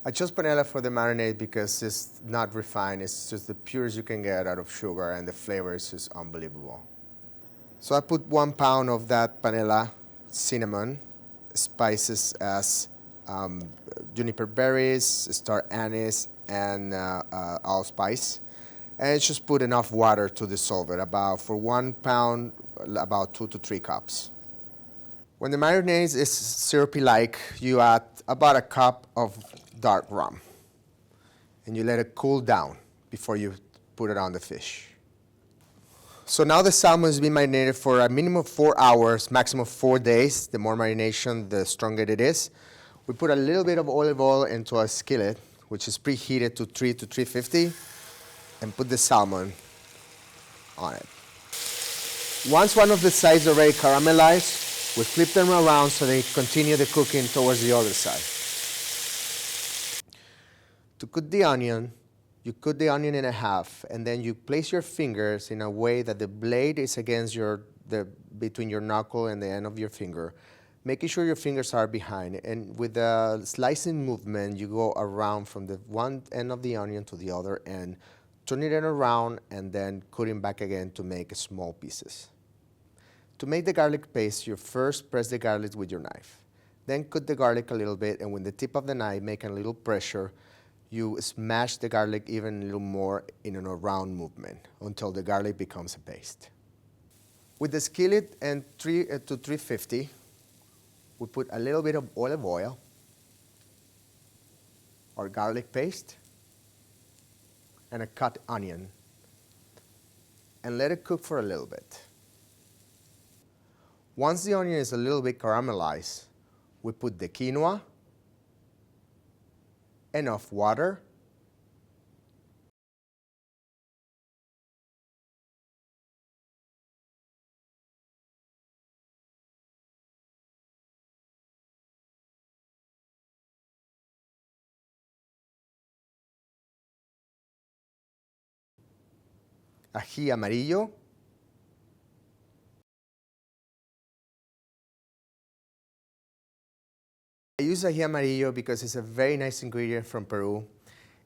I chose panela for the marinade because it's not refined. It's just the purest you can get out of sugar, and the flavor is just unbelievable. So I put 1 pound of that panela, cinnamon, spices as juniper berries, star anise, and allspice. And just put enough water to dissolve it. About for 1 pound, about 2 to 3 cups. When the marinade is syrupy-like, you add about a cup of dark rum, and you let it cool down before you put it on the fish. So now the salmon has been marinated for a minimum of 4 hours, maximum 4 days. The more marination, the stronger it is. We put a little bit of olive oil into a skillet, which is preheated to 350, and put the salmon on it. Once one of the sides already caramelized, we flip them around so they continue the cooking towards the other side. To cook the onion, you cut the onion in half, and then you place your fingers in a way that the blade is against between your knuckle and the end of your finger, making sure your fingers are behind. And with the slicing movement, you go around from the one end of the onion to the other end, turning it around and then cutting back again to make small pieces. To make the garlic paste, you first press the garlic with your knife. Then cut the garlic a little bit, and with the tip of the knife, making a little pressure, you smash the garlic even a little more in a round movement until the garlic becomes a paste. With the skillet and 350, we put a little bit of olive oil, or garlic paste, and a cut onion, and let it cook for a little bit. Once the onion is a little bit caramelized, we put the quinoa, enough water, ají amarillo, I use ají amarillo because it's a very nice ingredient from Peru.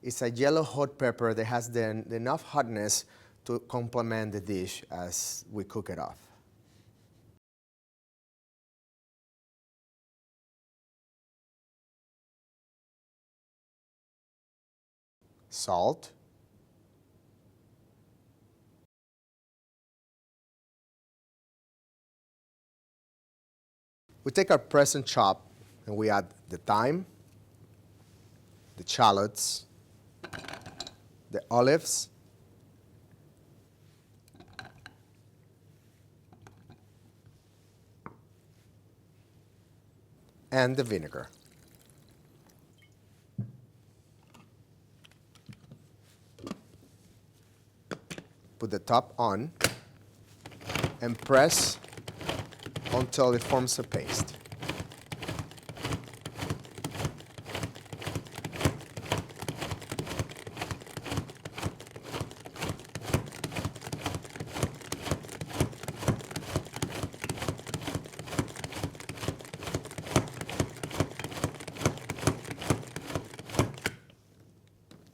It's a yellow hot pepper that has enough hotness to complement the dish as we cook it off. Salt. We take our press and chop, and we add the thyme, the shallots, the olives, and the vinegar. Put the top on and press until it forms a paste.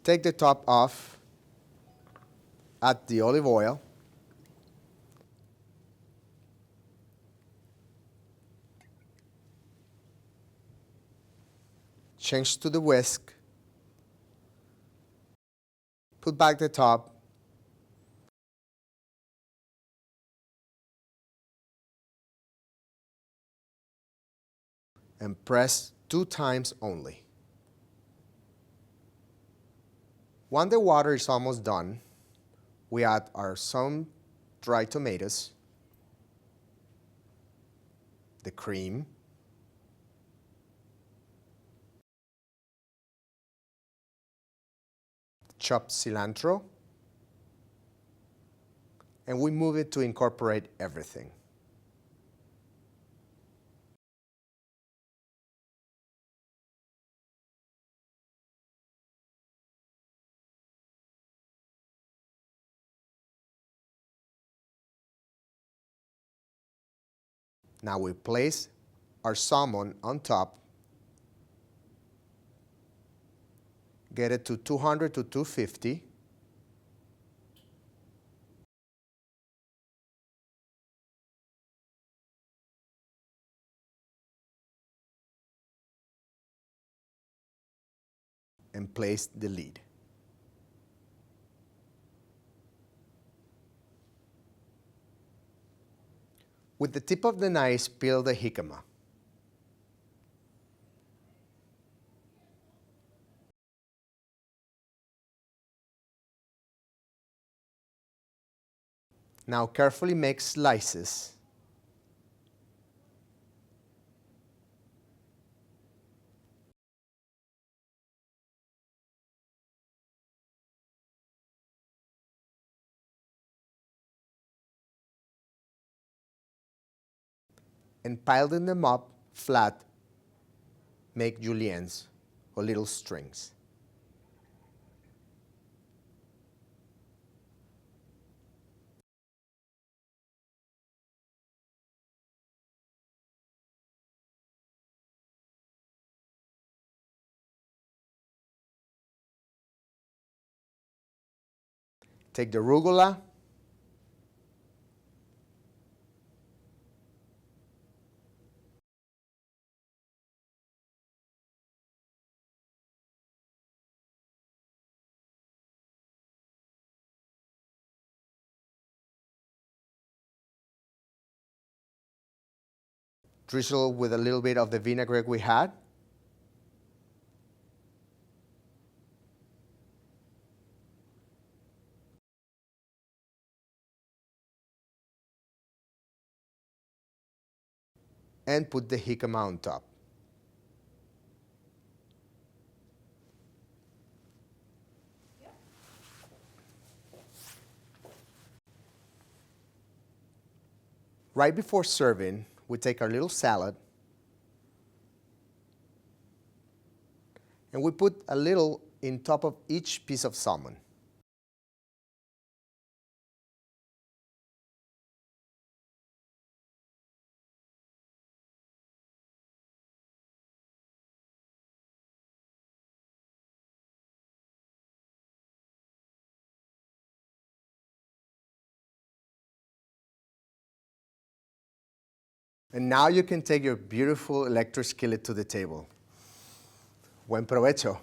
Take the top off, add the olive oil, change to the whisk, put back the top, and press 2 times only. When the water is almost done, we add some dried tomatoes, the cream, chopped cilantro, and we move it to incorporate everything. Now we place our salmon on top Get it to 200 to 250. And place the lid. With the tip of the knife, peel the jicama. Now carefully make slices. And piling them up flat, make juliennes or little strings. Take the arugula, drizzle with a little bit of the vinaigrette we had. And put the jicama on top. Right before serving, we take our little salad and we put a little in top of each piece of salmon. And now you can take your beautiful electric skillet to the table. Buen provecho.